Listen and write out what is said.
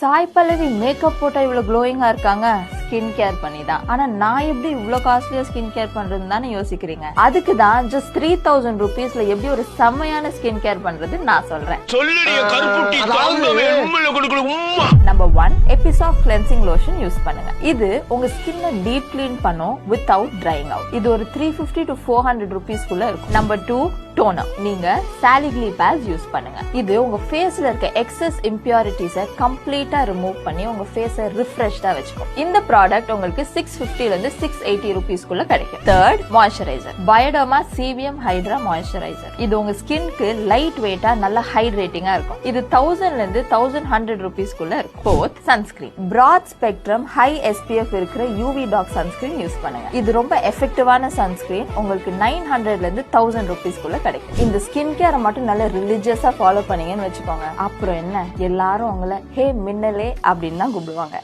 Sai Pallavi makeup போட்டா இவ்வளவு க்ளோயிங்கா இருக்காங்க, ஸ்கின் கேர் பண்ணி தான். ஆனா நான் எப்படி இவ்வளவு காஸ்ட்லியா ஸ்கின் கேர் பண்றதுன்னு தானே யோசிக்கிறீங்க. அதுக்கு தான் ஜஸ்ட் 3000 rupeesல எப்படி ஒரு செம்மையான ஸ்கின் கேர் பண்றது நான் சொல்றேன். நம்பர் 1, எபிசாப் கிளென்சிங் லோஷன் யூஸ் பண்ணுங்க. இது உங்க ஸ்கின்னை டீப் கிளீன் பண்ணும் வித்தவுட் ட்ரைங் அவுட். இது ஒரு 350 to 400 rupees குள்ள இருக்கும். Number 2, toner. நீங்க சாலிக்லி பேஸ் யூஸ் பண்ணுங்க. இது உங்க ஃபேஸ்ல இருக்க எக்ஸஸ் இம்பியூரிட்டிஸை கம்ப்ளீட்டா ரிமூவ் பண்ணி உங்க ஃபேஸை ரிஃப்ரெஷ்டா வச்சுக்கும். இந்த ப்ராடக்ட் உங்களுக்கு 650 ல இருந்து 680 rupees குள்ள கிடைக்கும். Third, moisturiser. Bioderma CVM hydra moisturiser. இது உங்க ஸ்கின்க்கு லைட் வெயிட்டா நல்ல ஹைட்ரேட்டிங்கா இருக்கும். இது 1000 ல இருந்து 1100 rupees குள்ள இருக்கும். Fourth, sunscreen. Broad spectrum high SPF இருக்கிற UV டாக் சன்ஸ்கிரீன் யூஸ் பண்ணுங்க. இது ரொம்ப எஃபெக்டிவான சன்ஸ்கிரீன். உங்களுக்கு 900 ல இருந்து 1000 rupees குள்ள கிடைக்கும். இந்த ஸ்கின் கேரை மட்டும் நல்ல ரிலிஜியஸா ஃபாலோ பண்ணீங்கன்னு வச்சுக்கோங்க, அப்புறம் என்ன, எல்லாரும் உங்களை ஹே மின்னலே அப்படின்னு தான் கூப்பிடுவாங்க.